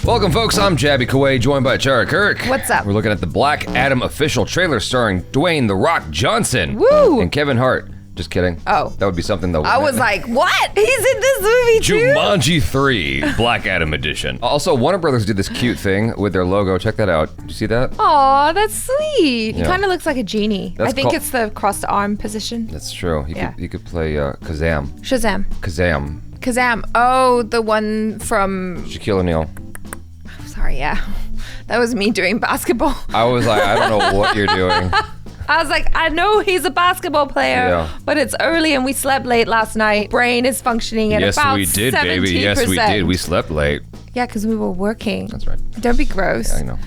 Welcome, folks. I'm Jaby Koay, joined by ACHARA KIRK. What's up? We're looking at the Black Adam official trailer starring Dwayne "The Rock" Johnson. Woo! And Kevin Hart. Just kidding. Oh. That would be something though. I was like, what? He's in this movie too? Jumanji 3 Black Adam edition. Also, Warner Brothers did this cute thing with their logo. Check that out. Did you see that? Aw, that's sweet. He Yeah. kind of looks like a genie. That's I think it's the crossed arm position. That's true. Yeah. You could play Shazam. Kazam. Oh, the one from... Shaquille O'Neal. Sorry, yeah. That was me doing basketball. I was like, I don't know what you're doing. I was like, I know he's a basketball player, Yeah. but it's early and we slept late last night. Brain is functioning at about 70%. Yes, we did, baby. Yes, we did. We slept late. Yeah, because we were working. That's right. Don't be gross. I know.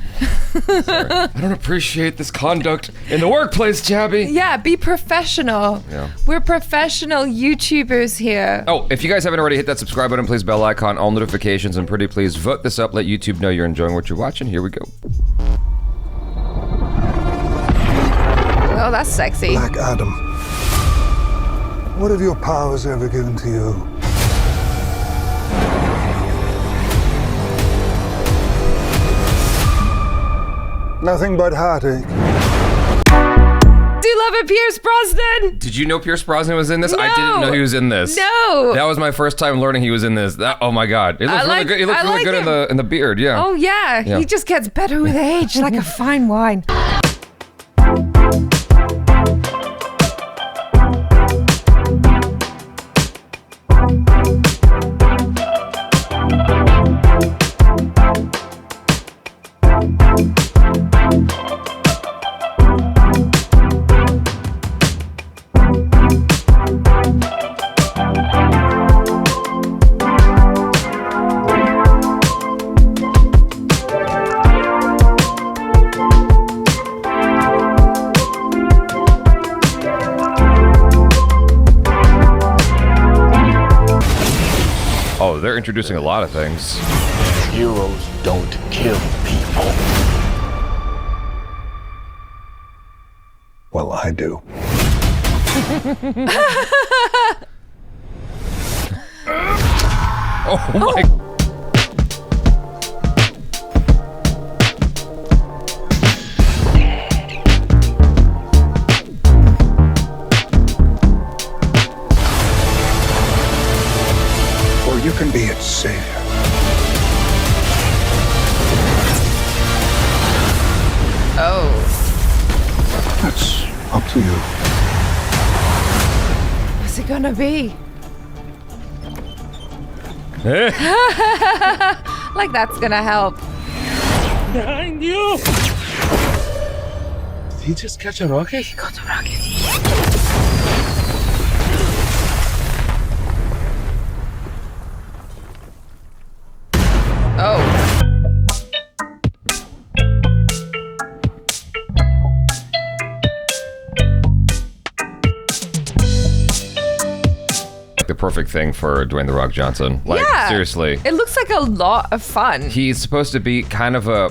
Sorry. I don't appreciate this conduct in the workplace, Jaby. Yeah, be professional. Yeah. We're professional YouTubers here. Oh, if you guys haven't already hit that subscribe button, please bell icon, all notifications, and pretty please vote this up. Let YouTube know you're enjoying what you're watching. Here we go. Oh, that's sexy. Black Adam, what have your powers ever given to you? Nothing but heartache. Do you love it, Pierce Brosnan? Did you know Pierce Brosnan was in this? No. I didn't know he was in this. No. That was my first time learning he was in this. Oh my god. It looks really good. He looks really good in the beard, yeah. Oh, yeah. Yeah. He just gets better with age, like a fine wine. Oh, they're introducing a lot of things. Heroes don't kill people. Well, I do. Oh my. Or you can be its savior. Oh. That's up to you. What's it gonna be? Like that's gonna help. Behind you! Did he just catch a rocket? He got a rocket. Oh. The perfect thing for Dwayne "The Rock" Johnson. Like, Yeah. seriously. It looks like a lot of fun. He's supposed to be kind of a...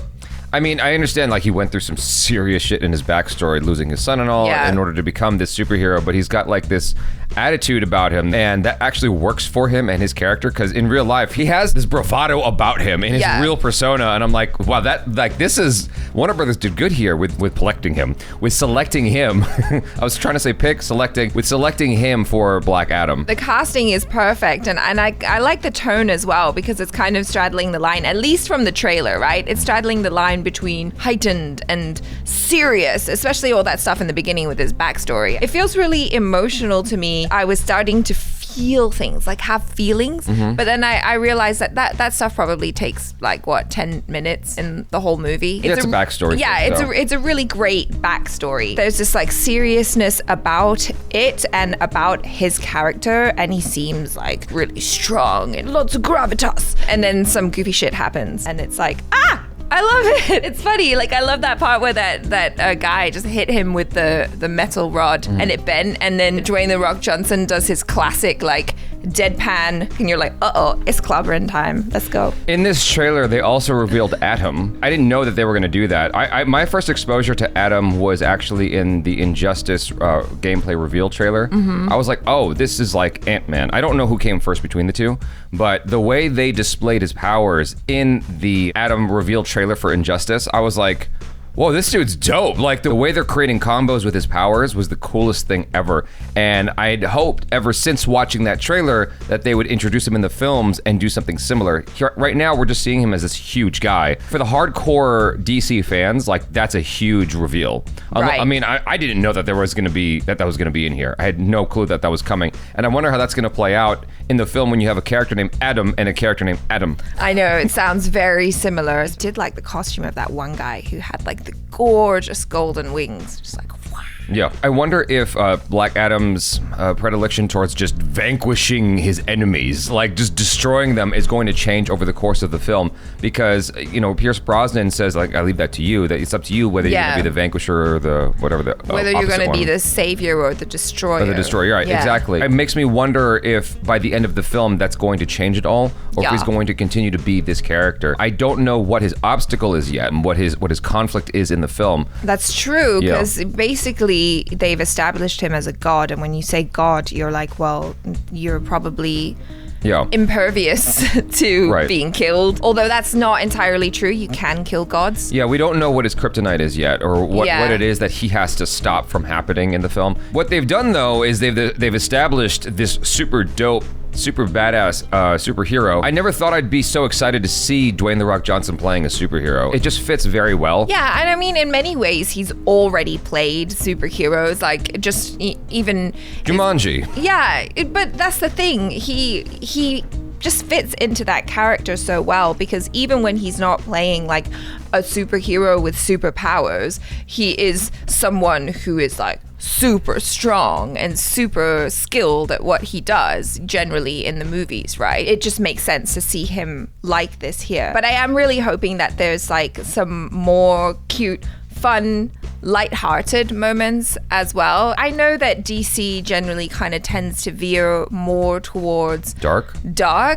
I mean, I understand, like, he went through some serious shit in his backstory, losing his son and all, Yeah. in order to become this superhero, but he's got, like, this attitude about him, and that actually works for him and his character, because in real life, he has this bravado about him in his Yeah. real persona, and I'm like, wow, that, like, this is... Warner Brothers did good here with selecting him. With selecting him. I was trying to say selecting him for Black Adam. The casting is perfect, and I like the tone as well, because it's kind of straddling the line, at least from the trailer, right? It's straddling the line between heightened and serious, especially all that stuff in the beginning with his backstory. It feels really emotional to me. I was starting to feel things, like have feelings, but then I realized that stuff probably takes like, what, 10 minutes in the whole movie? Yeah, it's a backstory Yeah, thing, so. it's a really great backstory. There's this like seriousness about it and about his character, and he seems like really strong and lots of gravitas. And then some goofy shit happens, and it's like, ah! I love it. It's funny. Like, I love that part where that guy just hit him with the metal rod and it bent, and then Dwayne "The Rock" Johnson does his classic like deadpan, and you're like, uh-oh, it's clobbering time. Let's go. In this trailer, they also revealed Atom. I didn't know that they were going to do that. My first exposure to Atom was actually in the Injustice gameplay reveal trailer. I was like, oh, this is like Ant-Man. I don't know who came first between the two, but the way they displayed his powers in the Atom reveal trailer for Injustice, I was like, whoa, this dude's dope. Like, the way they're creating combos with his powers was the coolest thing ever. And I'd hoped ever since watching that trailer that they would introduce him in the films and do something similar. Right now, we're just seeing him as this huge guy. For the hardcore DC fans, like, that's a huge reveal. Right. I mean, I didn't know that there was going to be, that was going to be in here. I had no clue that was coming. And I wonder how that's going to play out in the film when you have a character named Adam and a character named Adam. I know, it sounds very similar. I did like the costume of that one guy who had like the gorgeous golden wings. Just like, wow. Yeah. I wonder if Black Adam's predilection towards just vanquishing his enemies, like just destroying them, is going to change over the course of the film. Because, you know, Pierce Brosnan says, like, I leave that to you, that it's up to you whether you're going to be the vanquisher or the whatever the whether you're going to one. be the savior or the destroyer. Or the destroyer, right, exactly. It makes me wonder if by the end of the film that's going to change it all, or if he's going to continue to be this character. I don't know what his obstacle is yet and what his conflict is in the film. That's true, because basically they've established him as a god, and when you say god, you're like, well, you're probably impervious to being killed. Although that's not entirely true. You can kill gods. Yeah, we don't know what his kryptonite is yet, or what it is that he has to stop from happening in the film. What they've done, though, is they've established this super dope, super badass superhero. I never thought I'd be so excited to see Dwayne "The Rock" Johnson playing a superhero. It just fits very well. Yeah, and I mean, in many ways, he's already played superheroes, like just even Jumanji. Yeah, but that's the thing. He just fits into that character so well, because even when he's not playing like a superhero with superpowers, he is someone who is like super strong and super skilled at what he does generally in the movies, right? It just makes sense to see him like this here. But I am really hoping that there's like some more cute, fun, lighthearted moments as well. I know that DC generally kind of tends to veer more towards dark.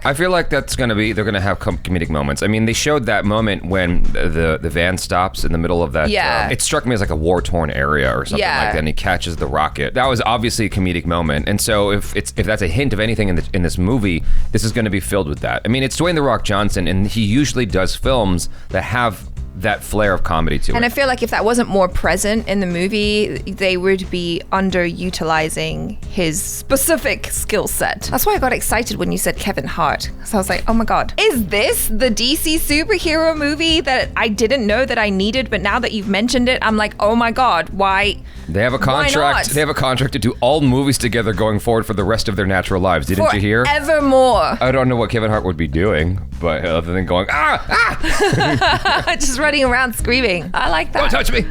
I feel like they're gonna have comedic moments. I mean, they showed that moment when the van stops in the middle of that. It struck me as like a war-torn area or something like that, and he catches the rocket. That was obviously a comedic moment, and so if that's a hint of anything in this movie, this is going to be filled with that. I mean, it's Dwayne "The Rock" Johnson, and he usually does films that have that flair of comedy to it. And I feel like if that wasn't more present in the movie, they would be underutilizing his specific skill set. That's why I got excited when you said Kevin Hart. So I was like, oh my God, is this the DC superhero movie that I didn't know that I needed, but now that you've mentioned it, I'm like, oh my God, why? They have a contract. They have a contract to do all movies together going forward for the rest of their natural lives. Didn't you hear? Evermore. I don't know what Kevin Hart would be doing, but other than going, just running around screaming. I like that. Don't touch me.